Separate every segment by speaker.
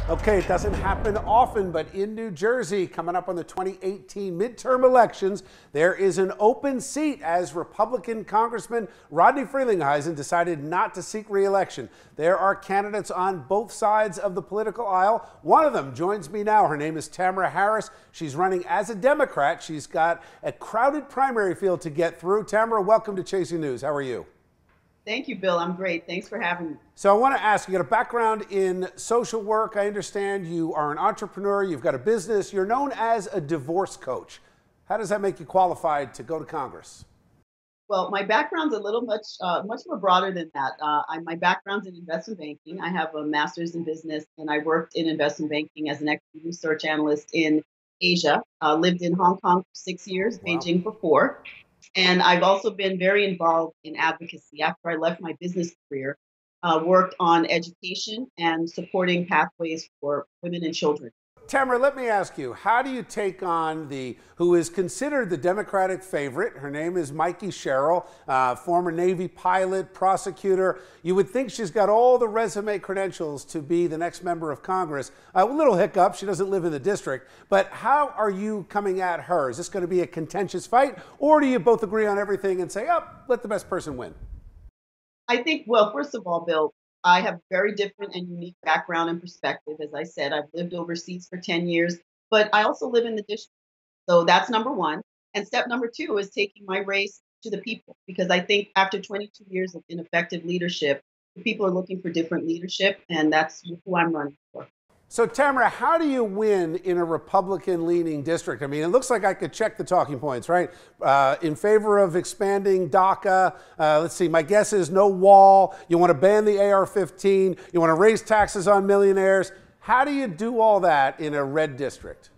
Speaker 1: Okay, it doesn't happen often, but in New Jersey, coming up on the 2018 midterm elections, there is an open seat as Republican Congressman Rodney Frelinghuysen decided not to seek re-election. There are candidates on both sides of the political aisle. One of them joins me now. Her name is Tamara Harris. She's running as a Democrat. She's got a crowded primary field to get through. Tamara, welcome to Chasing News. How are you?
Speaker 2: Thank you, Bill. I'm great. Thanks for having me.
Speaker 1: So I want to ask, you got a background in social work. I understand you are an entrepreneur. You've got a business. You're known as a divorce coach. How does that make you qualified to go to Congress?
Speaker 2: Well, my background's a little much more broader than that. My background's in investment banking. I have a master's in business, and I worked in investment banking as an equity research analyst in Asia. Lived in Hong Kong for 6 years,
Speaker 1: Wow.
Speaker 2: Beijing for 4. And I've also been very involved in advocacy. After I left my business career, worked on education and supporting pathways for women and children.
Speaker 1: Tamara, let me ask you, how do you take on who is considered the Democratic favorite? Her name is Mikey Sherrill, former Navy pilot, prosecutor. You would think she's got all the resume credentials to be the next member of Congress. A little hiccup, she doesn't live in the district. But how are you coming at her? Is this going to be a contentious fight? Or do you both agree on everything and say, oh, let the best person win?
Speaker 2: I think, well, first of all, Bill, I have very different and unique background and perspective. As I said, I've lived overseas for 10 years, but I also live in the district. So that's number one. And step number two is taking my race to the people, because I think after 22 years of ineffective leadership, the people are looking for different leadership, and that's who I'm running for.
Speaker 1: So, Tamara, how do you win in a Republican-leaning district? I mean, it looks like I could check the talking points, right? In favor of expanding DACA. Let's see, my guess is no wall. You want to ban the AR-15. You want to raise taxes on millionaires. How do you do all that in a red district?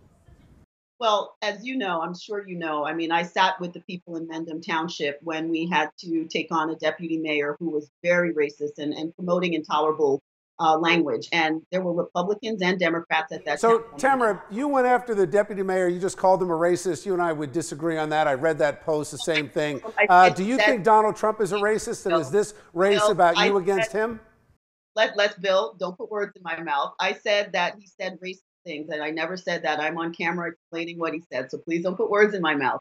Speaker 2: Well, as you know, I'm sure you know, I mean, I sat with the people in Mendham Township when we had to take on a deputy mayor who was very racist and promoting intolerable language. And there were Republicans and Democrats at that time.
Speaker 1: So, Tamara, you went after the deputy mayor. You just called him a racist. You and I would disagree on that. I read that post, the same thing. Do you think Donald Trump is a racist? And is this race about you against him?
Speaker 2: Let's, Bill, don't put words in my mouth. I said that he said racist things, and I never said that. I'm on camera explaining what he said. So please don't put words in my mouth.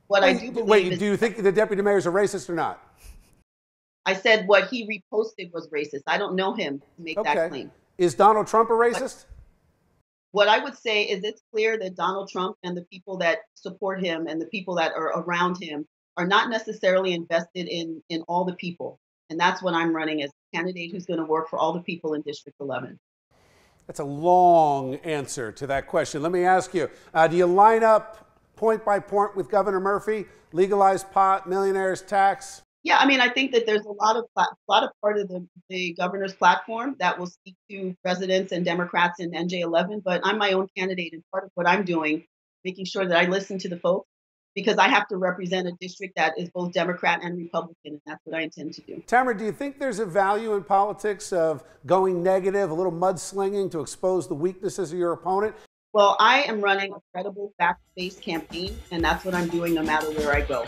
Speaker 2: What I do believe is,
Speaker 1: do you think the deputy mayor is a racist or not?
Speaker 2: I said what he reposted was racist. I don't know him to make that claim.
Speaker 1: Is Donald Trump a racist?
Speaker 2: What I would say is it's clear that Donald Trump and the people that support him and the people that are around him are not necessarily invested in all the people. And that's what I'm running as a candidate who's going to work for all the people in District 11.
Speaker 1: That's a long answer to that question. Let me ask you, do you line up point by point with Governor Murphy? Legalize pot, millionaires tax?
Speaker 2: Yeah, I mean, I think that there's a lot of part of the governor's platform that will speak to presidents and Democrats in NJ11, but I'm my own candidate, and part of what I'm doing, making sure that I listen to the folks, because I have to represent a district that is both Democrat and Republican, and that's what I intend to do.
Speaker 1: Tamara, do you think there's a value in politics of going negative, a little mudslinging to expose the weaknesses of your opponent?
Speaker 2: Well, I am running a credible, fact-based campaign, and that's what I'm doing no matter where I go.